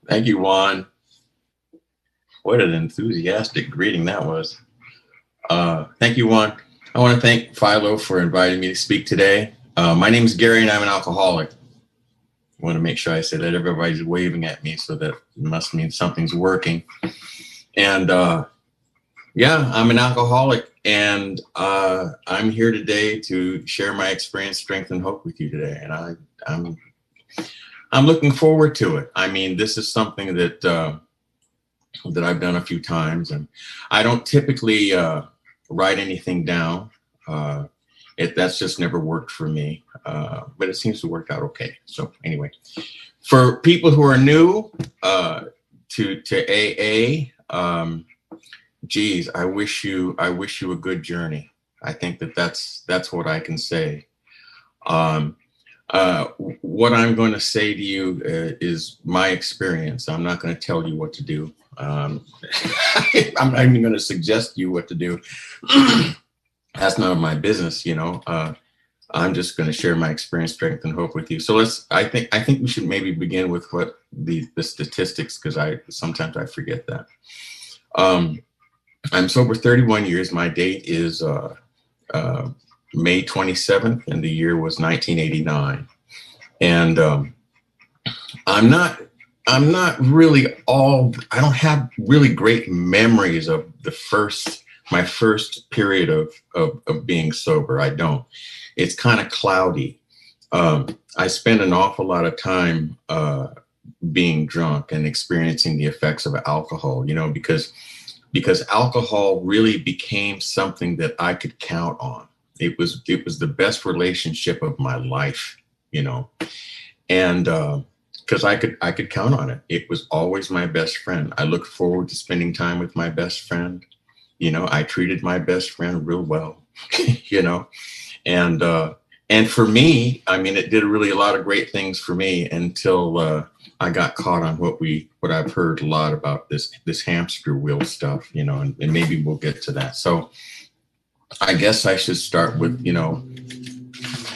Thank you, Juan. What an enthusiastic greeting that was. Thank you, Juan. I want to thank Philo for inviting me to speak today. My name is Gary, and I'm an alcoholic. I want to make sure I say that everybody's waving at me, so that must mean something's working. And yeah, I'm an alcoholic, and I'm here today to share my experience, strength, and hope with you today. And I'm looking forward to it. I mean, this is something that I've done a few times, and I don't typically write anything down. That's just never worked for me, but it seems to work out okay. So anyway, for people who are new to AA, geez, I wish you a good journey. I think that's what I can say. What I'm going to say to you is my experience. I'm not going to tell you what to do. I'm not even going to suggest you what to do. That's none of my business, you know. I'm just going to share my experience, strength, and hope with you. So I think we should maybe begin with what the statistics, because sometimes I forget that. I'm sober 31 years. My date is May 27th, and the year was 1989. And I'm not really I don't have really great memories of my first period of being sober. I don't. It's kind of cloudy. I spent an awful lot of time being drunk and experiencing the effects of alcohol, you know, because alcohol really became something that I could count on. It was the best relationship of my life, you know, and because I could count on it. It was always my best friend. I looked forward to spending time with my best friend. You know, I treated my best friend real well, you know, and for me, I mean, it did really a lot of great things for me until I got caught on what I've heard a lot about, this hamster wheel stuff, you know, and maybe we'll get to that. So I guess I should start with, you know,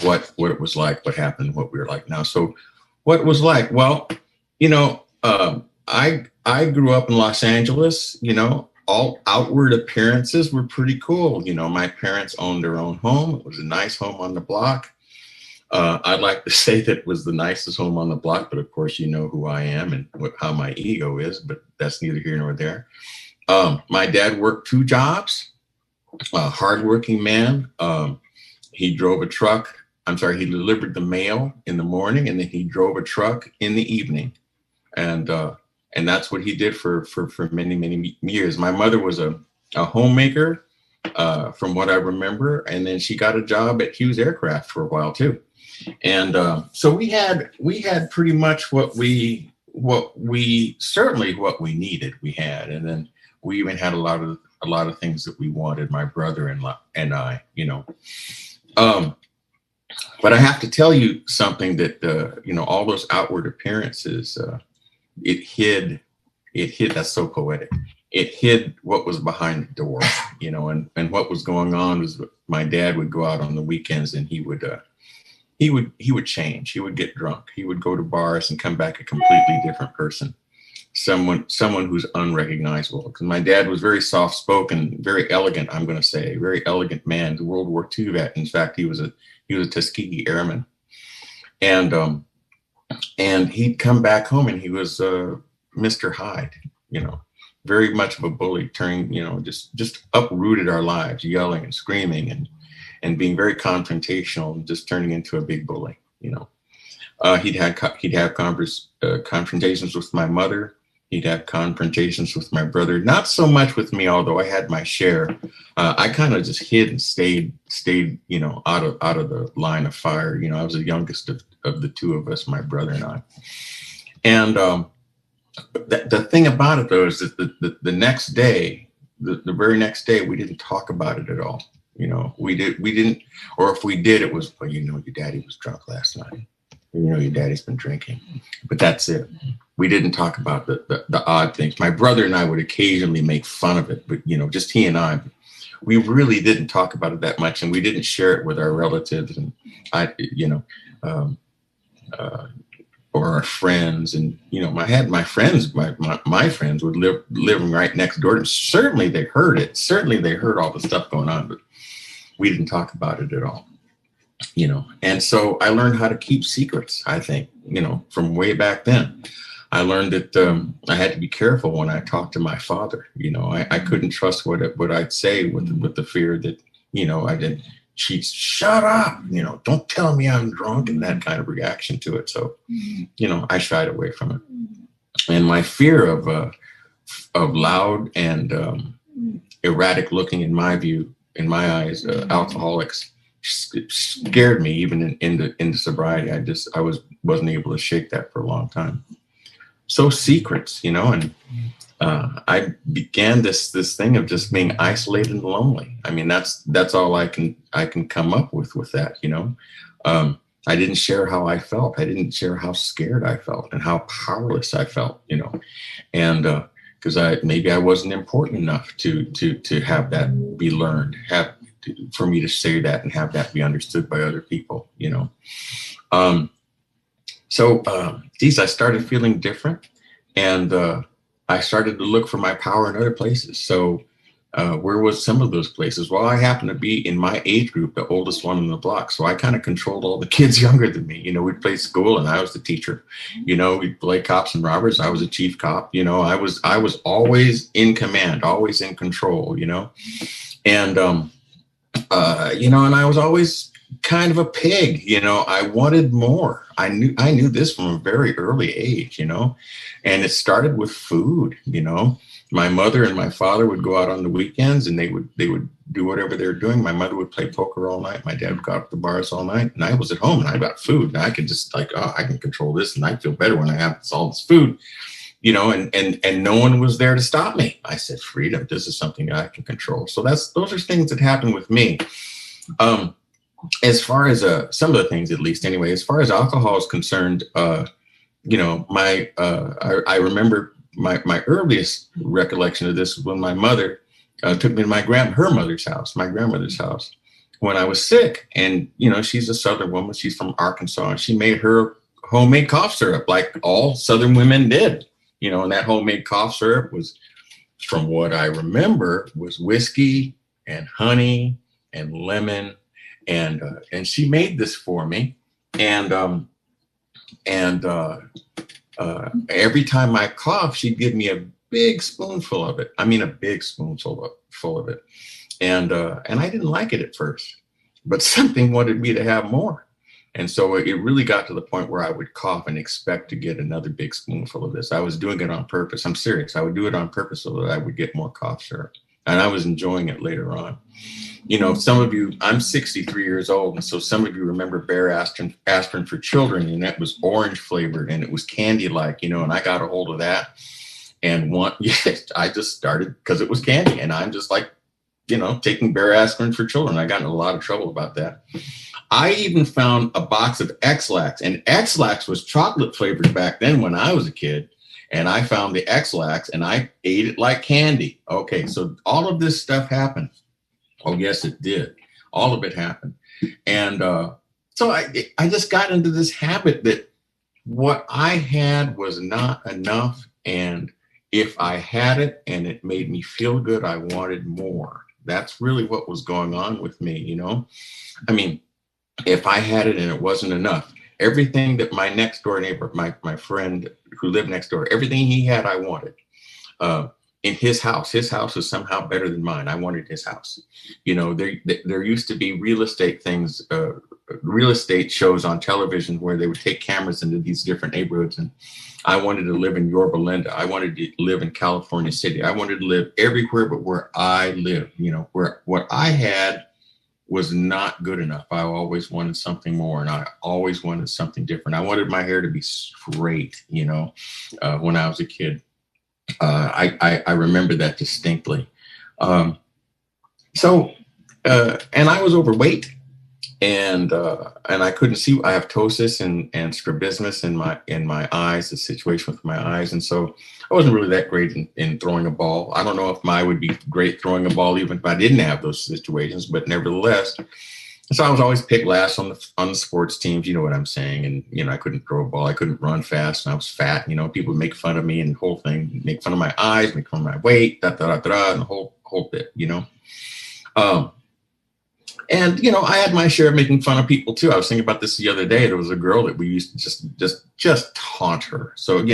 what it was like, what happened, what we're like now. So what it was like, well, you know, I grew up in Los Angeles, you know. All outward appearances were pretty cool. You know, my parents owned their own home. It was a nice home on the block. I'd like to say that it was the nicest home on the block, but of course, you know who I am and how my ego is, but that's neither here nor there. My dad worked 2 jobs, a hardworking man. He drove a truck. He delivered the mail in the morning, and then he drove a truck in the evening. And that's what he did for many, many years. My mother was a homemaker, from what I remember. And then she got a job at Hughes Aircraft for a while too. And so we had pretty much what we needed. We had, and then we even had a lot of things that we wanted, my brother and I, you know. But I have to tell you something that, you know, all those outward appearances, it hid, that's so poetic. It hid what was behind the door, you know, and what was going on was my dad would go out on the weekends, and he would change. He would get drunk. He would go to bars and come back a completely different person. Someone who's unrecognizable. Because my dad was very soft spoken, very elegant, I'm going to say, very elegant man, the World War II vet. In fact, he was a Tuskegee Airman. And he'd come back home, and he was Mr. Hyde, you know, very much of a bully, turning, you know, just uprooted our lives, yelling and screaming and being very confrontational, and just turning into a big bully, you know. He'd have confrontations with my mother. He'd have confrontations with my brother, not so much with me, although I had my share. I kind of just hid and stayed, you know, out of the line of fire. You know, I was the youngest of the 2 of us, my brother and I. And the thing about it, though, is that the next day, the very next day, we didn't talk about it at all. You know, we didn't, or if we did, it was, well, you know, your daddy was drunk last night. You know, your daddy's been drinking, but that's it. We didn't talk about the odd things. My brother and I would occasionally make fun of it, but, you know, just he and I, we really didn't talk about it that much, and we didn't share it with our relatives. And I, you know, or our friends. And, I had my friends, my friends would living right next door to me. Certainly they heard it. Certainly they heard all the stuff going on, but we didn't talk about it at all, And so I learned how to keep secrets, I think, from way back then. I learned that I had to be careful when I talked to my father. I couldn't trust what I'd say with the fear that, I didn't. She'd shut up, don't tell me I'm drunk, and that kind of reaction to it. So, I shied away from it. And my fear of loud and erratic looking, in my view, in my eyes, alcoholics scared me even into sobriety. I wasn't able to shake that for a long time. So secrets, and I began this thing of just being isolated and lonely. I mean, that's all I can come up with that, I didn't share how I felt. I didn't share how scared I felt and how powerless I felt, and because maybe I wasn't important enough to have that be learned, for me to say that and have that be understood by other people, So I started feeling different, and I started to look for my power in other places. So where was some of those places? Well, I happened to be in my age group, the oldest one in the block. So I kind of controlled all the kids younger than me. We'd play school and I was the teacher. We'd play cops and robbers. I was a chief cop. I was always in command, always in control, and, and I was always kind of a pig, I wanted more. I knew this from a very early age, and it started with food. My mother and my father would go out on the weekends and they would do whatever they were doing. My mother would play poker all night. My dad would go out to the bars all night, and I was at home and I got food, and I could just I can control this, and I feel better when I have all this food, and no one was there to stop me. I said, freedom, this is something that I can control. So those are things that happened with me. As far as some of the things, at least anyway, as far as alcohol is concerned, I remember my earliest recollection of this was when my mother took me to my grandmother's house when I was sick. And, she's a Southern woman. She's from Arkansas, and she made her homemade cough syrup like all Southern women did, and that homemade cough syrup was, from what I remember, was whiskey and honey and lemon. And she made this for me. And every time I coughed, she'd give me a big spoonful of it. I mean, a big spoonful full of it. And I didn't like it at first, but something wanted me to have more. And so it really got to the point where I would cough and expect to get another big spoonful of this. I was doing it on purpose. I'm serious. I would do it on purpose so that I would get more cough syrup. And I was enjoying it later on. Some of you, I'm 63 years old. And so some of you remember Bear aspirin for children, and that was orange flavored and it was candy-like, and I got a hold of that. And I just started because it was candy, and I'm just taking Bear aspirin for children. I got in a lot of trouble about that. I even found a box of X-Lax, and X-Lax was chocolate flavored back then when I was a kid. And I found the X-Lax and I ate it like candy. Okay, so all of this stuff happened. Oh, yes, it did. All of it happened. And so I just got into this habit that what I had was not enough. And if I had it and it made me feel good, I wanted more. That's really what was going on with me, I mean, if I had it and it wasn't enough, everything that my next door neighbor, my friend who lived next door, everything he had, I wanted. In his house is somehow better than mine. I wanted his house. There used to be real estate things, real estate shows on television where they would take cameras into these different neighborhoods. And I wanted to live in Yorba Linda. I wanted to live in California City. I wanted to live everywhere but where I lived, where what I had was not good enough. I always wanted something more, and I always wanted something different. I wanted my hair to be straight, when I was a kid. I remember that distinctly. And I was overweight, and I couldn't see. I have ptosis and strabismus in my eyes, the situation with my eyes. And so I wasn't really that great in throwing a ball. I don't know if I would be great throwing a ball even if I didn't have those situations, but nevertheless, So I was always picked last on the sports teams. You know what I'm saying? And I couldn't throw a ball. I couldn't run fast, and I was fat. People would make fun of me and the whole thing, make fun of my eyes, make fun of my weight, and the whole bit. Um, And I had my share of making fun of people too. I was thinking about this the other day. There was a girl that we used to just taunt her. So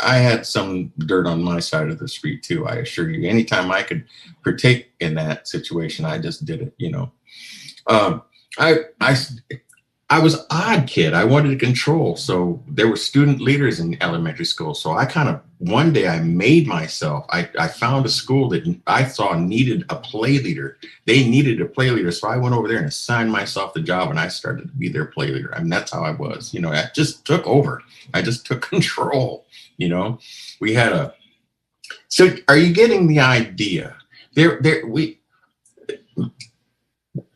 I had some dirt on my side of the street too. I assure you. Anytime I could partake in that situation, I just did it. Um, I I was an odd kid. I wanted to control. So there were student leaders in elementary school. So I kind of, one day I made myself, I found a school that I saw needed a play leader. They needed a play leader. So I went over there and assigned myself the job, and I started to be their play leader. I mean, that's how I was, I just took over. I just took control, we had so are you getting the idea?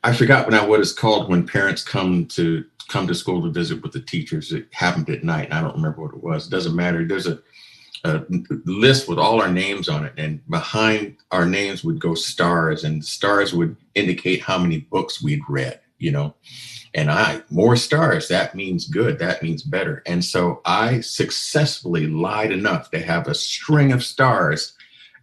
I forgot what it's called when parents come to school to visit with the teachers. It happened at night, and I don't remember what it was. It doesn't matter. There's a list with all our names on it, and behind our names would go stars, and stars would indicate how many books we'd read, and more stars, that means good, that means better. And so I successfully lied enough to have a string of stars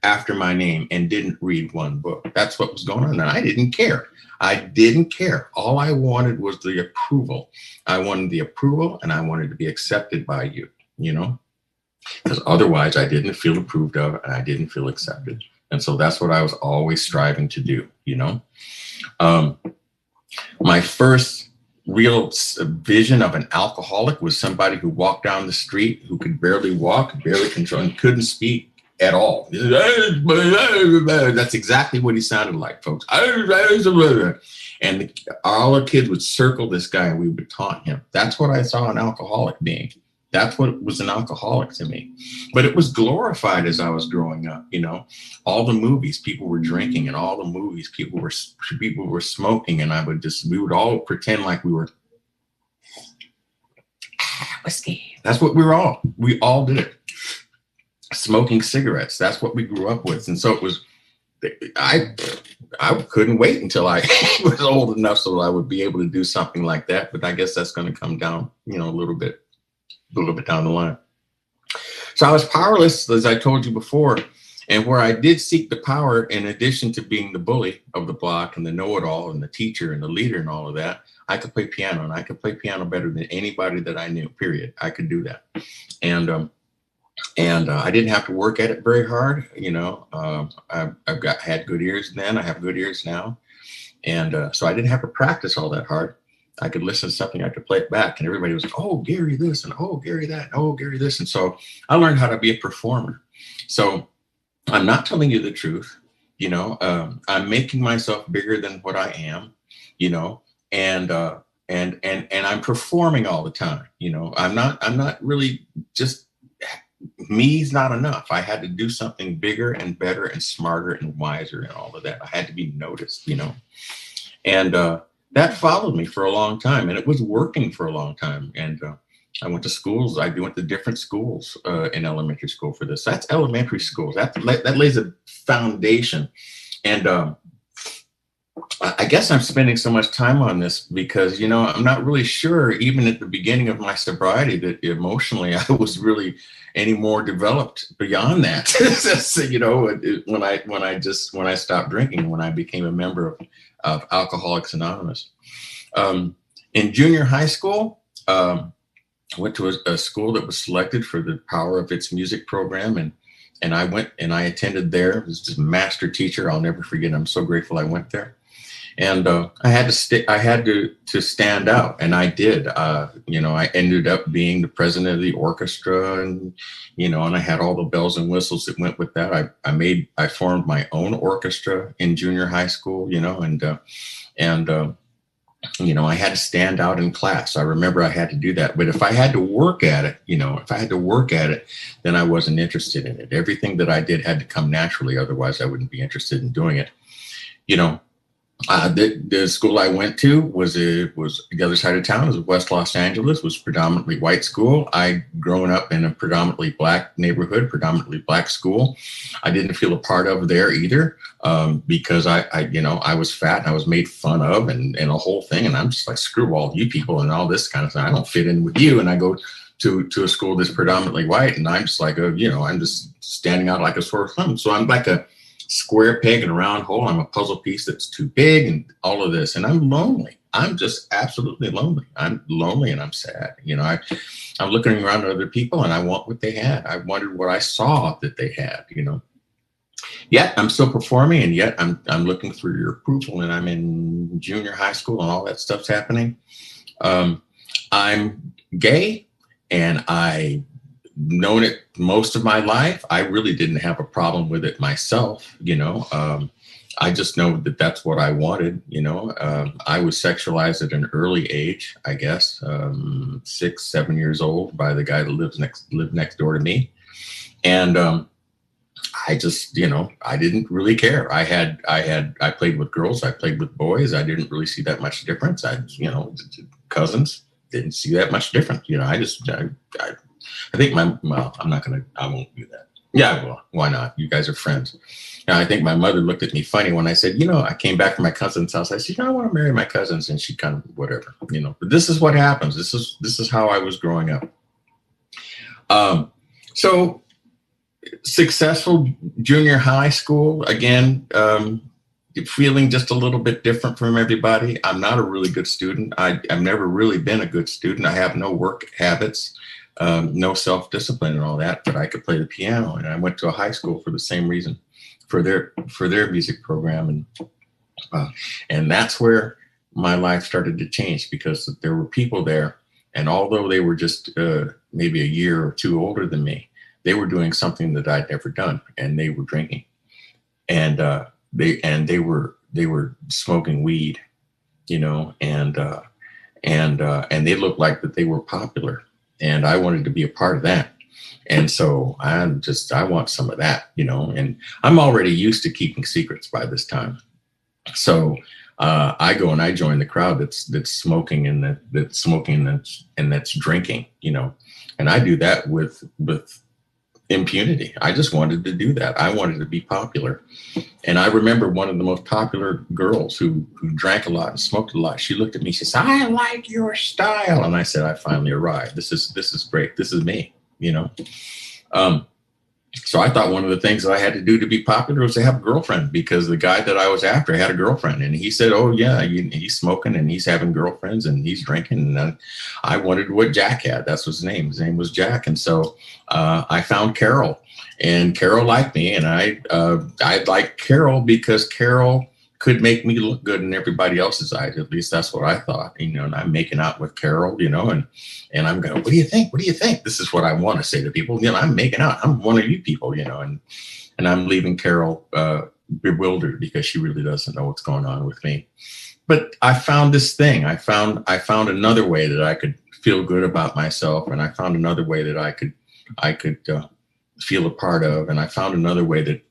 after my name and didn't read one book. That's what was going on, and I didn't care. I didn't care. All I wanted was the approval. I wanted the approval, and I wanted to be accepted by you, because otherwise I didn't feel approved of, and I didn't feel accepted. And so that's what I was always striving to do, My first real vision of an alcoholic was somebody who walked down the street, who could barely walk, barely control, and couldn't speak at all. That's exactly what he sounded like, folks. And all the kids would circle this guy, and we would taunt him. That's what I saw an alcoholic being. That's what was an alcoholic to me. But it was glorified as I was growing up. All the movies, people were drinking, and all the movies, people were smoking, and we would all pretend like we were whiskey. That's what we all did it. Smoking cigarettes. That's what we grew up with. And so it was, I couldn't wait until I was old enough so I would be able to do something like that. But I guess that's going to come down, a little bit down the line. So I was powerless, as I told you before. And where I did seek the power, in addition to being the bully of the block and the know-it-all and the teacher and the leader and all of that, I could play piano, and I could play piano better than anybody that I knew, period. I could do that. And I didn't have to work at it very hard. I've had good ears then. I have good ears now. And so I didn't have to practice all that hard. I could listen to something, I could play it back, and everybody was like, oh, Gary this, and oh, Gary that, oh, Gary this. And so I learned how to be a performer. So I'm not telling you the truth. I'm making myself bigger than what I am, and I'm performing all the time. I'm not really just, me's not enough. I had to do something bigger and better and smarter and wiser and all of that. I had to be noticed, and that followed me for a long time, and it was working for a long time. And I went to schools. I went to different schools in elementary school for this. That's elementary schools. That lays a foundation. And I guess I'm spending so much time on this because, I'm not really sure, even at the beginning of my sobriety, that emotionally I was really any more developed beyond that. So, when I stopped drinking, when I became a member of Alcoholics Anonymous. In junior high school, I went to a school that was selected for the power of its music program. And I went and I attended there. It was just a master teacher. I'll never forget. I'm so grateful I went there. And I had to stand out, and I did. I ended up being the president of the orchestra, and and I had all the bells and whistles that went with that. I formed my own orchestra in junior high school, I had to stand out in class. I remember I had to do that. But if I had to work at it, then I wasn't interested in it. Everything that I did had to come naturally. Otherwise, I wouldn't be interested in doing it. The school I went to was the other side of town. It was West Los Angeles. It was predominantly white school. I'd grown up in a predominantly black neighborhood, predominantly black school. I didn't feel a part of there either, because I was fat and I was made fun of and a whole thing. And I'm just like, screw all you people and all this kind of thing. I don't fit in with you. And I go to a school that's predominantly white, and I'm just like, I'm just standing out like a sore thumb. So I'm like a square peg in a round hole. I'm a puzzle piece that's too big and all of this. And I'm lonely. I'm just absolutely lonely. I'm lonely and I'm sad. I'm looking around at other people and I want what they had. I wanted what I saw that they had, Yet I'm still performing, and yet I'm looking for your approval, and I'm in junior high school and all that stuff's happening. I'm gay, and I known it most of my life. I really didn't have a problem with it myself. I just know that that's what I wanted. I was sexualized at an early age, I guess, 6, 7 years old, by the guy that lived next door to me. And I just, I didn't really care. I played with girls. I played with boys. I didn't really see that much difference. Cousins, didn't see that much different. I think I won't do that. Yeah, well, why not? You guys are friends. I think my mother looked at me funny when I said, I came back from my cousin's house. I said, I want to marry my cousins. And she kind of, whatever, but this is what happens. This is how I was growing up. So successful junior high school, again, feeling just a little bit different from everybody. I'm not a really good student. I've never really been a good student. I have no work habits. No self-discipline and all that, but I could play the piano, and I went to a high school for the same reason, for their music program, and that's where my life started to change, because there were people there, and although they were just maybe a year or two older than me, they were doing something that I'd never done, and they were drinking, and they were smoking weed, and they looked like that they were popular. And I wanted to be a part of that. And so I want some of that, and I'm already used to keeping secrets by this time. So I go and I join the crowd that's smoking and that's drinking, and I do that with impunity. I just wanted to do that. I wanted to be popular. And I remember one of the most popular girls who drank a lot and smoked a lot. She looked at me, she said, "I like your style." And I said, "I finally arrived. This is great. This is me." So I thought one of the things that I had to do to be popular was to have a girlfriend, because the guy that I was after had a girlfriend, and he said, "Oh yeah, he's smoking and he's having girlfriends and he's drinking." And I wanted what Jack had. That's his name. His name was Jack. And so I found Carol, and Carol liked me, and I liked Carol because Carol could make me look good in everybody else's eyes. At least that's what I thought, and I'm making out with Carol, and I'm going, "What do you think? What do you think?" This is what I want to say to people. I'm making out. I'm one of you people, and I'm leaving Carol bewildered, because she really doesn't know what's going on with me. But I found this thing. I found another way that I could feel good about myself, and I found another way that I could feel a part of, and I found another way that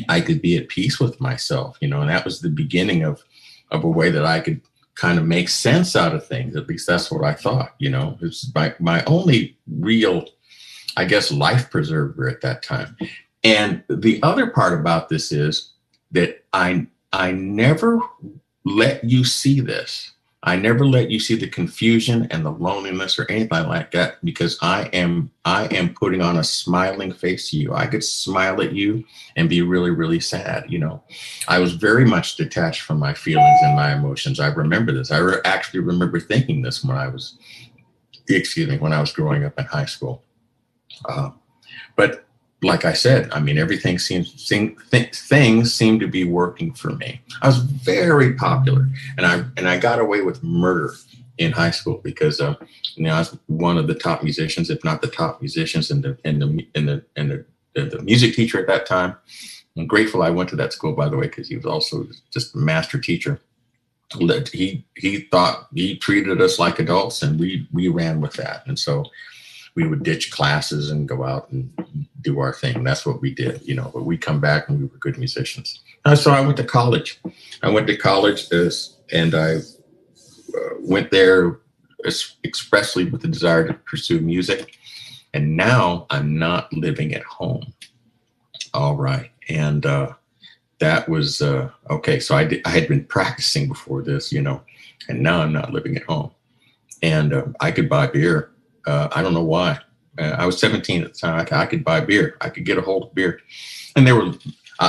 I could be at peace with myself, and that was the beginning of a way that I could kind of make sense out of things. At least that's what I thought, it's my only real, I guess, life preserver at that time. And the other part about this is that I never let you see this. I never let you see the confusion and the loneliness or anything like that, because I am putting on a smiling face to you. I could smile at you and be really, really sad. I was very much detached from my feelings and my emotions. I remember this. I actually remember thinking this when I was growing up in high school. But like I said, everything things seem to be working for me. I was very popular, and I got away with murder in high school, because I was one of the top musicians, if not the top musicians, and the music teacher at that time. I'm grateful I went to that school, by the way, because he was also just a master teacher. He thought he treated us like adults, and we ran with that, and so we would ditch classes and go out and do our thing. That's what we did, but we come back and we were good musicians. So I went to college, I went to college and I went there expressly with the desire to pursue music. And now I'm not living at home. All right. And that was okay. So I had been practicing before this, and now I'm not living at home. And I could buy beer. I don't know why. I was 17 at the time. I could buy beer. I could get a hold of beer. And they were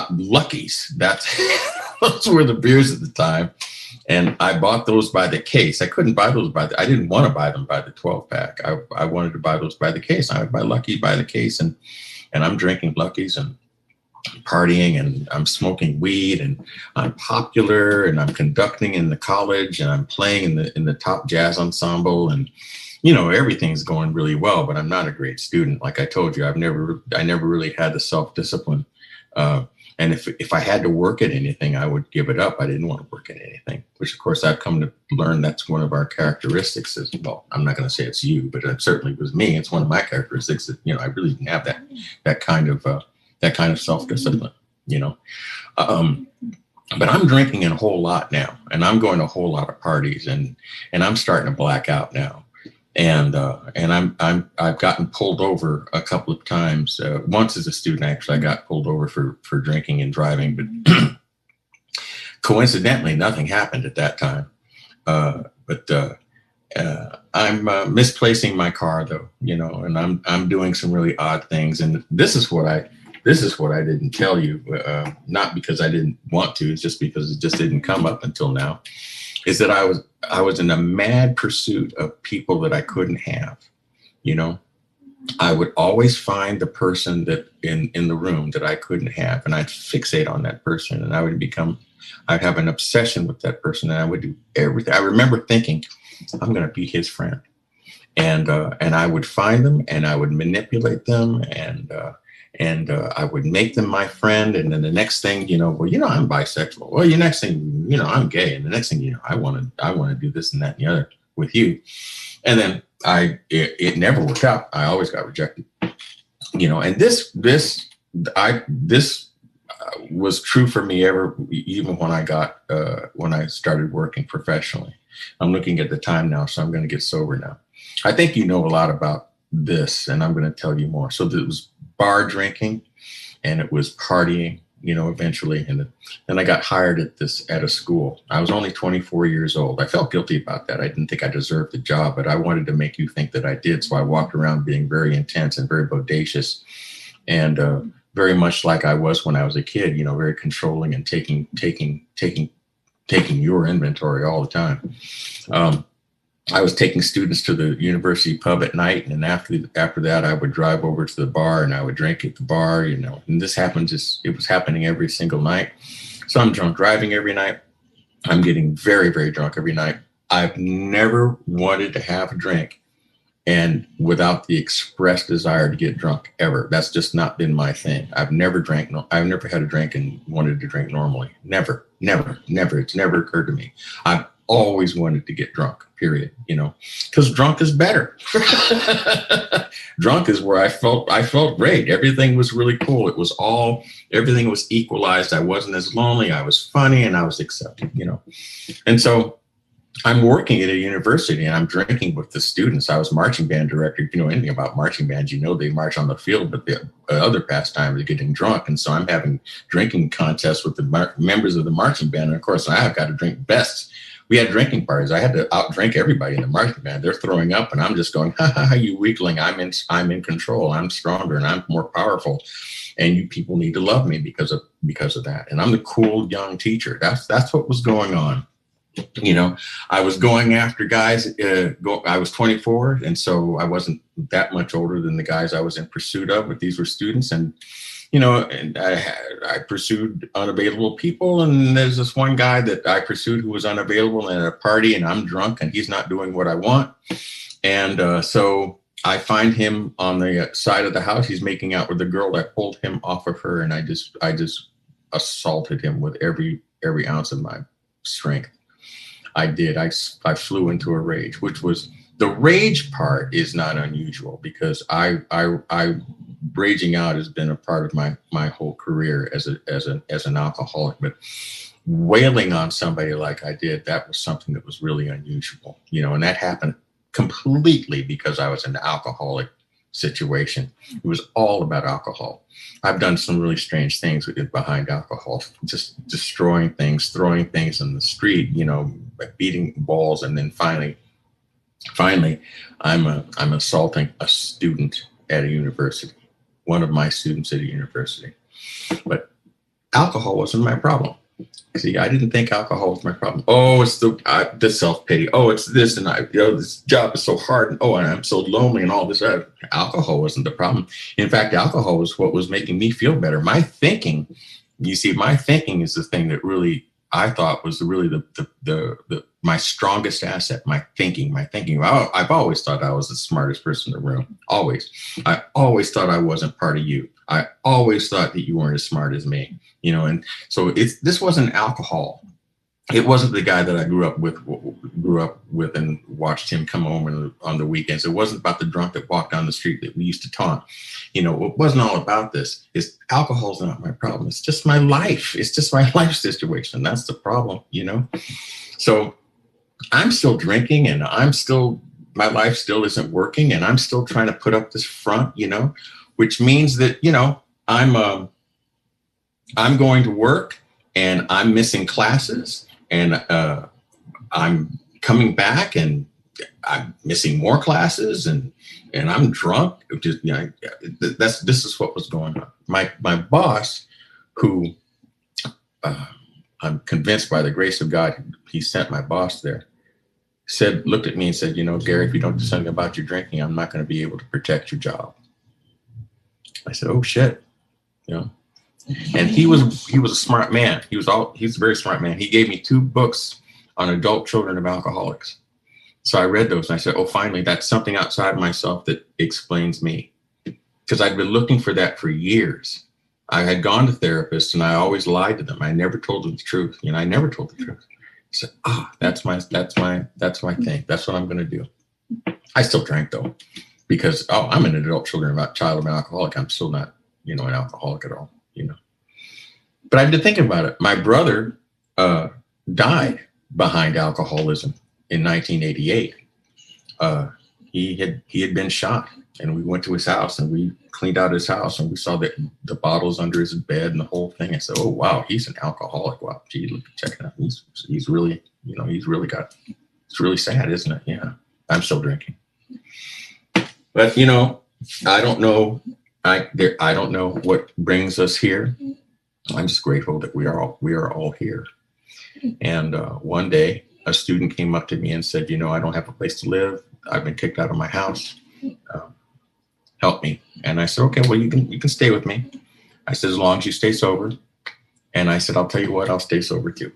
Luckies. Those were the beers at the time. And I bought those by the case. I couldn't buy those I didn't want to buy them by the 12 pack. I wanted to buy those by the case. I would buy Lucky by the case. And I'm drinking Luckies and partying, and I'm smoking weed, and I'm popular, and I'm conducting in the college, and I'm playing in the top jazz ensemble, and everything's going really well, but I'm not a great student. Like I told you, I never really had the self-discipline. And if I had to work at anything, I would give it up. I didn't want to work at anything, which of course I've come to learn that's one of our characteristics. Is, well, I'm not going to say it's you, but it certainly was me. It's one of my characteristics that, I really didn't have that kind of self-discipline, but I'm drinking a whole lot now, and I'm going to a whole lot of parties, and I'm starting to black out now. And I've gotten pulled over a couple of times. Once as a student, actually, I got pulled over for drinking and driving, but coincidentally, nothing happened at that time. But I'm misplacing my car, though, and I'm doing some really odd things. And this is what I didn't tell you, not because I didn't want to, it's just because it just didn't come up until now. Is that I was in a mad pursuit of people that I couldn't have. I would always find the person that in the room that I couldn't have, and I'd fixate on that person, and I'd have an obsession with that person, and I would do everything. I remember thinking, I'm going to be his friend, and I would find them, and I would manipulate them, and I would make them my friend. And then the next thing, I'm bisexual. Well, the next thing, I'm gay. And the next thing, I want to do this and that and the other with you. And then it never worked out. I always got rejected, and this was true for me even when I started working professionally. I'm looking at the time now, so I'm going to get sober now. I think a lot about this, and I'm going to tell you more. So there was bar drinking, and it was partying, eventually. And then I got hired at a school. I was only 24 years old. I felt guilty about that. I didn't think I deserved the job, but I wanted to make you think that I did. So I walked around being very intense and very bodacious, and very much like I was when I was a kid, very controlling and taking your inventory all the time. I was taking students to the university pub at night, and after that, I would drive over to the bar and I would drink at the bar, and this it was happening every single night. So I'm drunk driving every night. I'm getting very, very drunk every night. I've never wanted to have a drink and without the express desire to get drunk ever. That's just not been my thing. I've never had a drink and wanted to drink normally. Never. It's never occurred to me. I've always wanted to get drunk, period, because drunk is better. Drunk is where I felt great. Everything was really cool. Everything was equalized. I wasn't as lonely. I was funny, and I was accepted, And so I'm working at a university, and I'm drinking with the students. I was marching band director. If you know anything about marching bands, they march on the field, but the other pastime is getting drunk. And so I'm having drinking contests with the members of the marching band. And of course, I've got to drink best. We had drinking parties. I had to outdrink everybody in the marching band. They're throwing up, and I'm just going, ha ha ha, you weakling. I'm in control. I'm stronger, and I'm more powerful. And you people need to love me because of that. And I'm the cool young teacher. That's what was going on. I was going after guys. I was 24, and so I wasn't that much older than the guys I was in pursuit of. But these were students, and and I pursued unavailable people. And there's this one guy that I pursued who was unavailable at a party, and I'm drunk, and he's not doing what I want. And so I find him on the side of the house. He's making out with a girl. I pulled him off of her, and I just assaulted him with every ounce of my strength. I did. I flew into a rage, which was the rage part is not unusual because I raging out has been a part of my whole career as an alcoholic. But wailing on somebody like I did, that was something that was really unusual, and that happened completely because I was in an alcoholic situation. It was all about alcohol. I've done some really strange things behind alcohol, just destroying things, throwing things in the street, beating balls, and then finally, I'm assaulting a student at a university, one of my students at a university. But alcohol wasn't my problem. See, I didn't think alcohol was my problem. Oh, it's the self-pity. Oh, it's this, and this job is so hard, and and I'm so lonely, and all this. Alcohol wasn't the problem. In fact, alcohol was what was making me feel better. My thinking, my thinking is the thing that really I thought was really the my strongest asset. My thinking. I've always thought I was the smartest person in the room. Always. I always thought I wasn't part of you. I always thought that you weren't as smart as me. And so this wasn't alcohol. It wasn't the guy that I grew up with and watched him come home on the weekends. It wasn't about the drunk that walked down the street that we used to taunt. It wasn't all about this. Alcohol's not my problem. It's just my life. It's just my life situation. That's the problem, So I'm still drinking, and my life still isn't working, and I'm still trying to put up this front, which means that, I'm going to work, and I'm missing classes, and I'm coming back, and I'm missing more classes, and I'm drunk. This is what was going on. My boss, who I'm convinced by the grace of God, he sent my boss there, looked at me and said, Gary, if you don't do something about your drinking, I'm not going to be able to protect your job. I said, oh shit, And he was a smart man. He's a very smart man. He gave me 2 books on adult children of alcoholics. So I read those, and I said, oh, finally, that's something outside of myself that explains me. Because I'd been looking for that for years. I had gone to therapists, and I always lied to them. I never told them the truth. I never told the truth. I said, that's my thing. That's what I'm going to do. I still drank, though, because I'm an adult child of an alcoholic. I'm still not, an alcoholic at all. But I've been thinking about it. My brother died behind alcoholism in 1988. He had been shot, and we went to his house, and we cleaned out his house, and we saw the bottles under his bed and the whole thing. I said, "Oh wow, he's an alcoholic. Wow, gee, check it out. He's really, it's really sad, isn't it? Yeah, I'm still drinking, but I don't know. I don't know what brings us here. I'm just grateful that we are all here. And one day, a student came up to me and said, I don't have a place to live. I've been kicked out of my house. Help me. And I said, okay, well, you can stay with me. I said, as long as you stay sober. And I said, I'll tell you what, I'll stay sober too.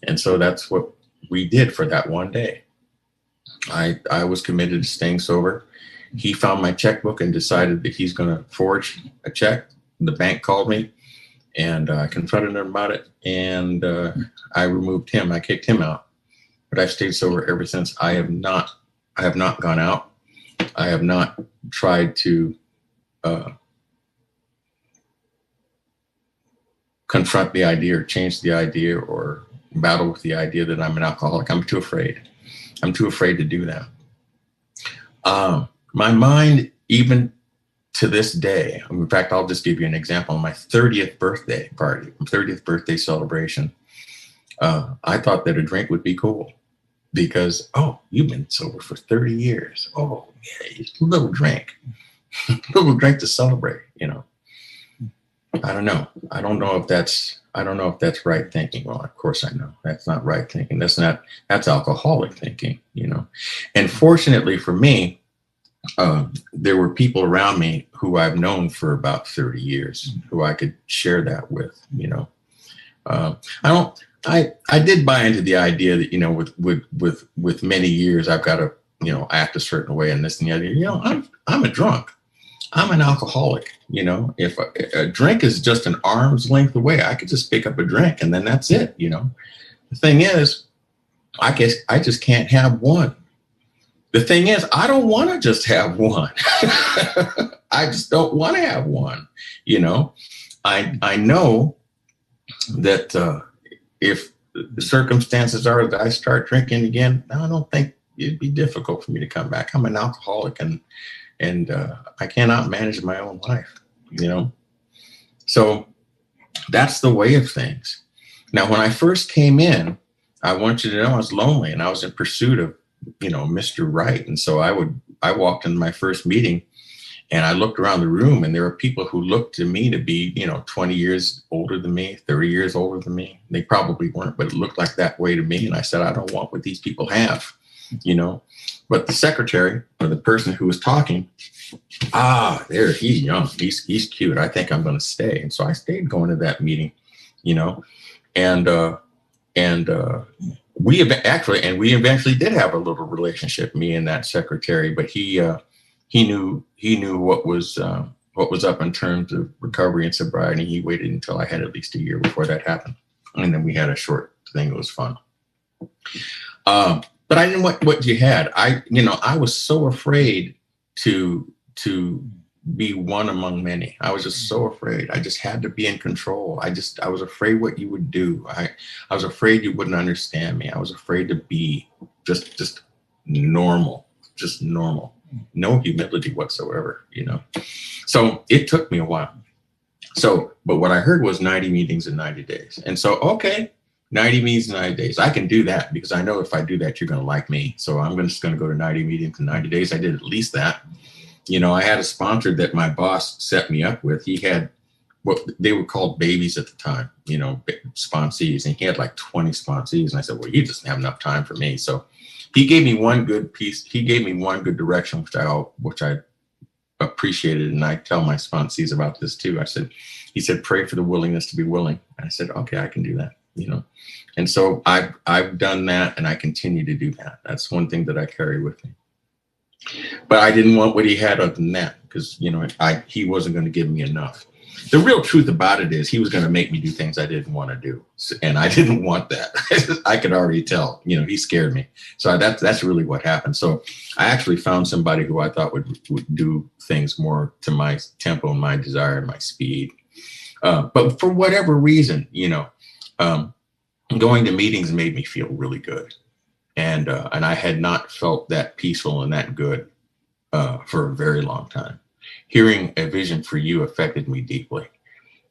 And so that's what we did for that one day. I was committed to staying sober. He found my checkbook and decided that he's going to forge a check. The bank called me, and I confronted him about it, and I removed him. I kicked him out. But I've stayed sober ever since. I have not gone out. I have not tried to confront the idea or change the idea or battle with the idea that I'm an alcoholic. I'm too afraid. I'm too afraid to do that. My mind, even to this day, in fact, I'll just give you an example. On my 30th birthday party, 30th birthday celebration, I thought that a drink would be cool because, you've been sober for 30 years. Oh, yeah, a little drink, a little drink to celebrate, I don't know. I don't know if that's right thinking. Well, of course I know that's not right thinking. That's alcoholic thinking, And fortunately for me, there were people around me who I've known for about 30 years who I could share that with, I did buy into the idea that, with many years, I've got to, act a certain way and this and the other, I'm a drunk. I'm an alcoholic. If a drink is just an arm's length away, I could just pick up a drink and then that's it. The thing is, I guess I just can't have one. The thing is, I don't want to just have one. I just don't want to have one. I know that if the circumstances are that I start drinking again, I don't think it'd be difficult for me to come back. I'm an alcoholic, and I cannot manage my own life, you know? So that's the way of things. Now, when I first came in, I want you to know I was lonely, and I was in pursuit of, you know, Mr. Right. And so I walked into my first meeting, and I looked around the room, and there were people who looked to me to be, you know, 20 years older than me, 30 years older than me. They probably weren't, but it looked like that way to me. And I said, I don't want what these people have, you know. But the secretary, or the person who was talking, there, he's young, he's cute, I think I'm going to stay. And so I stayed going to that meeting, you know, and we eventually did have a little relationship, me and that secretary. But he knew what was up in terms of recovery and sobriety. He waited until I had at least a year before that happened, and then we had a short thing. It was fun. But I didn't want what you had. I was so afraid to be one among many. I was just so afraid. I just had to be in control. I was afraid what you would do. I was afraid you wouldn't understand me. I was afraid to be just normal, no humility whatsoever, you know. So it took me a while. But what I heard was 90 meetings in 90 days. And so, okay, 90 meetings in 90 days. I can do that because I know if I do that, you're going to like me. So I'm just going to go to 90 meetings in 90 days. I did at least that. You know, I had a sponsor that my boss set me up with. He had what they were called babies at the time, you know, sponsees. And he had like 20 sponsees. And I said, well, he doesn't have enough time for me. So he gave me one good piece. He gave me one good direction, which I appreciated. And I tell my sponsees about this too. He said, pray for the willingness to be willing. And I said, okay, I can do that, you know. And so I've done that, and I continue to do that. That's one thing that I carry with me. But I didn't want what he had other than that, because, you know, he wasn't going to give me enough. The real truth about it is he was going to make me do things I didn't want to do. And I didn't want that. I could already tell, you know, he scared me. So that's really what happened. So I actually found somebody who I thought would do things more to my tempo and my desire and my speed. But for whatever reason, you know, going to meetings made me feel really good. And I had not felt that peaceful and that good for a very long time. Hearing A Vision for You affected me deeply,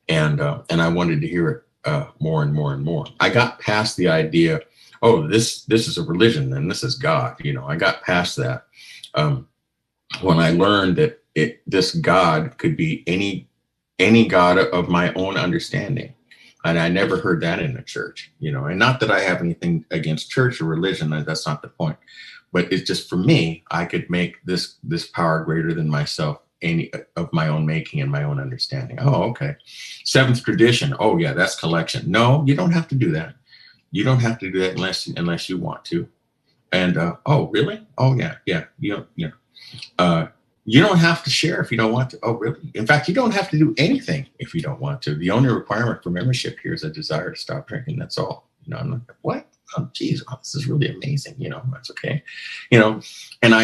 and I wanted to hear it more and more and more. I got past the idea, oh, this is a religion and this is God. You know, I got past that when I learned that this God could be any God of my own understanding. And I never heard that in the church, you know, and not that I have anything against church or religion. That's not the point. But it's just, for me, I could make this power greater than myself, any of my own making and my own understanding. Oh, okay. Seventh tradition. Oh, yeah, that's collection. No, you don't have to do that. You don't have to do that unless you want to. And oh, really? Oh, yeah. You don't have to share if you don't want to. Oh, really? In fact, you don't have to do anything if you don't want to. The only requirement for membership here is a desire to stop drinking. That's all. You know, I'm like, what? Oh, geez, this is really amazing. You know, that's okay. You know, and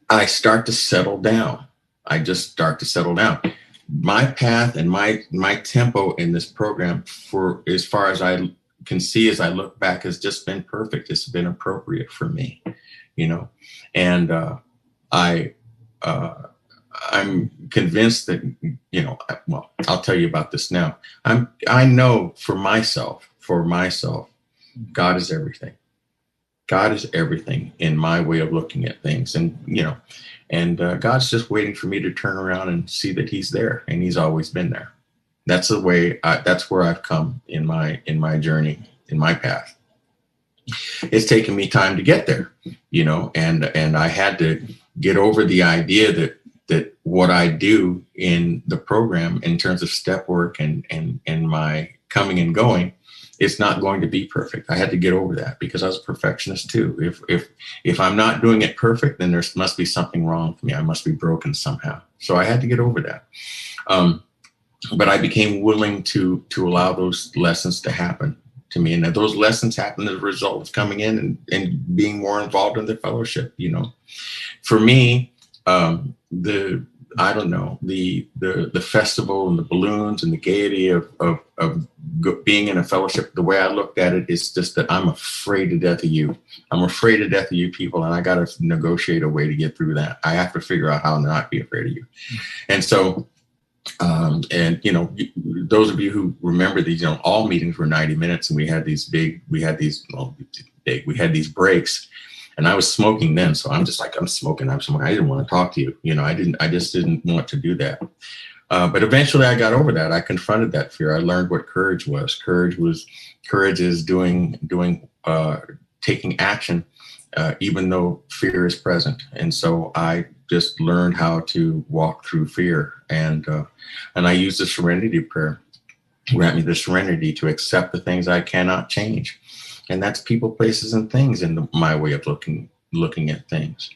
I start to settle down. I just start to settle down. My path and my tempo in this program, for as far as I can see, as I look back, has just been perfect. It's been appropriate for me, you know, and I'm convinced that, you know, well, I'll tell you about this now. I know for myself, God is everything. God is everything in my way of looking at things. And, you know, and God's just waiting for me to turn around and see that he's there, and he's always been there. That's the way, that's where I've come in my journey, in my path. It's taken me time to get there, you know, and I had to get over the idea that what I do in the program in terms of step work and my coming and going, it's not going to be perfect. I had to get over that because I was a perfectionist too. If I'm not doing it perfect, then there must be something wrong with me. I must be broken somehow. So I had to get over that. But I became willing to allow those lessons to happen to me. And those lessons happened as a result of coming in and being more involved in the fellowship, you know. For me, the festival and the balloons and the gaiety of being in a fellowship, the way I looked at it is just that I'm afraid to death of you. I'm afraid to death of you people, and I got to negotiate a way to get through that. I have to figure out how not be afraid of you. And so, and you know, those of you who remember these, you know, all meetings were 90 minutes, and we had these breaks. And I was smoking then, so I'm just like, I'm smoking. I didn't want to talk to you. You know, I just didn't want to do that. But eventually I got over that. I confronted that fear. I learned what courage was. Courage is taking action, even though fear is present. And so I just learned how to walk through fear. And I use the serenity prayer. Grant me the serenity to accept the things I cannot change. And that's people, places, and things in my way of looking at things.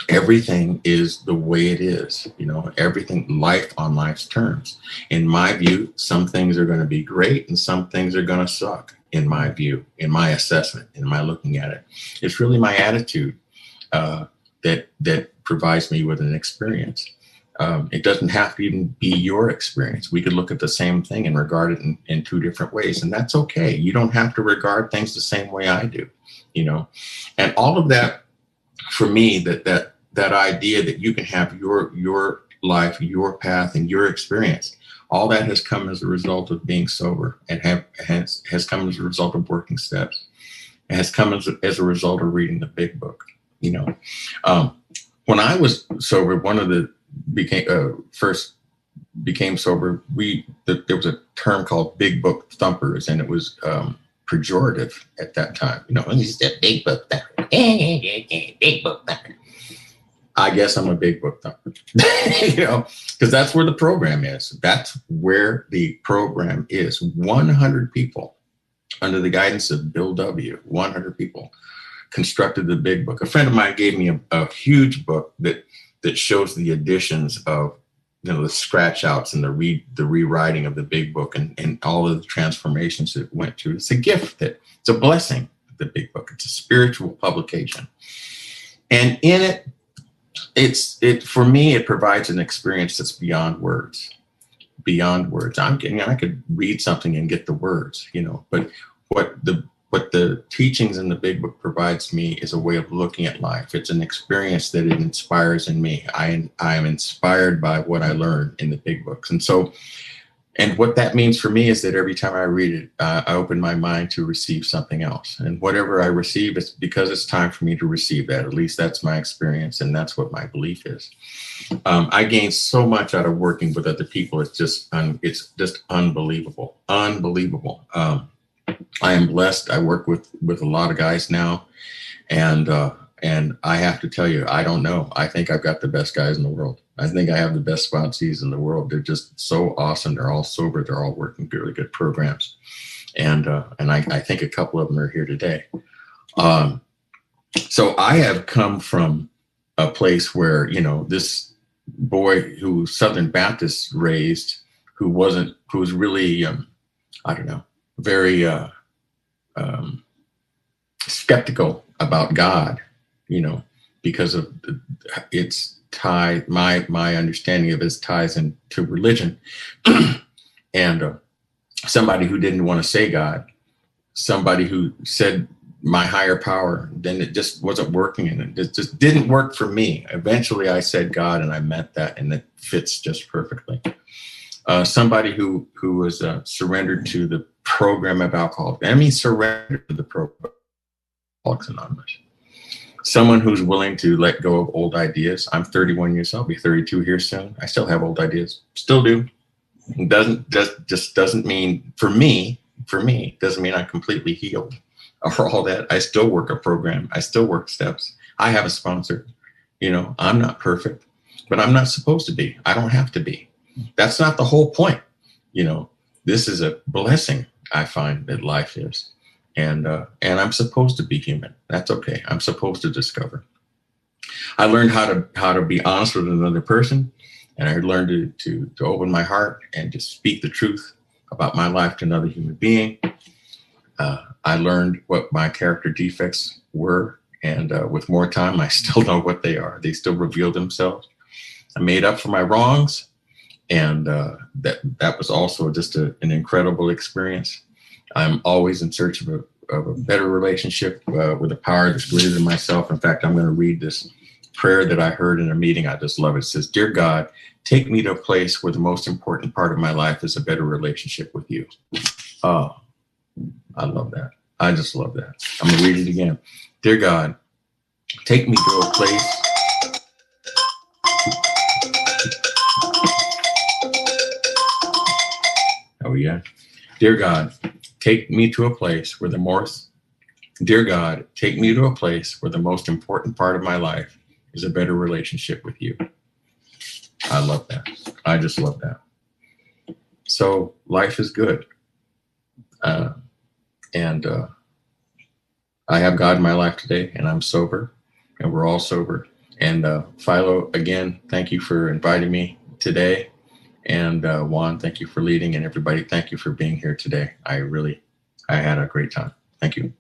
Everything is the way it is, you know, everything, life on life's terms. In my view, some things are going to be great and some things are going to suck, in my view, in my assessment, in my looking at it. It's really my attitude that provides me with an experience. It doesn't have to even be your experience. We could look at the same thing and regard it in two different ways, and that's okay. You don't have to regard things the same way I do, you know. And all of that, for me, that idea that you can have your life, your path, and your experience, all that has come as a result of being sober, and has come as a result of working steps. It has come as a result of reading the big book, you know. When I was sober, one of the first became sober, there was a term called big book thumpers, and it was pejorative at that time. You know, he's a big book thumper. Big book thumper. I guess I'm a big book thumper, you know, because that's where the program is. That's where the program is. 100 people under the guidance of Bill W. 100 people constructed the big book. A friend of mine gave me a huge book that shows the additions of, you know, the scratch outs and the rewriting of the big book and all of the transformations it went to. It's a gift, it's a blessing, the big book. It's a spiritual publication. And in it, for me, it provides an experience that's beyond words. Beyond words. I could read something and get the words, you know, but what the teachings in the big book provides me is a way of looking at life. It's an experience that it inspires in me. I am inspired by what I learned in the big books. And what that means for me is that every time I read it, I open my mind to receive something else. And whatever I receive, it's because it's time for me to receive that. At least that's my experience, and that's what my belief is. I gain so much out of working with other people. It's just unbelievable, unbelievable. I am blessed. I work with a lot of guys now, and I have to tell you, I don't know. I think I've got the best guys in the world. I think I have the best sponsees in the world. They're just so awesome. They're all sober. They're all working really good programs, and I think a couple of them are here today. So I have come from a place where, you know, this boy who Southern Baptist raised, who was really I don't know, very skeptical about God, you know, because of its tie, my understanding of its ties into religion, and somebody who didn't want to say God, somebody who said my higher power, then it just wasn't working, and it just didn't work for me. Eventually I said God, and I meant that, and it fits just perfectly. Somebody who was surrendered to the program of alcohol. I mean, surrendered to the program of Alcoholics Anonymous. Someone who's willing to let go of old ideas. I'm 31 years old. I'll be 32 here soon. I still have old ideas. Still do. It doesn't mean, for me, doesn't mean I'm completely healed or all that. I still work a program. I still work steps. I have a sponsor. You know, I'm not perfect, but I'm not supposed to be. I don't have to be. That's not the whole point. You know, this is a blessing, I find, that life is. And I'm supposed to be human. That's okay. I'm supposed to discover. I learned how to be honest with another person, and I learned to open my heart and to speak the truth about my life to another human being. I learned what my character defects were, and with more time, I still know what they are. They still reveal themselves. I made up for my wrongs, And that was also just an incredible experience. I'm always in search of a better relationship with a power that's greater than myself. In fact, I'm going to read this prayer that I heard in a meeting. I just love it. It says, "Dear God, take me to a place where the most important part of my life is a better relationship with you." Oh, I love that. I just love that. I'm going to read it again. "Dear God, take me to a place." Oh, yeah. "Dear God, take me to a place where Dear God, take me to a place where the most important part of my life is a better relationship with you." I love that. I just love that. So life is good. And I have God in my life today, and I'm sober, and we're all sober. And Philo, again, thank you for inviting me today. And Juan, thank you for leading. And everybody, thank you for being here today. I had a great time. Thank you.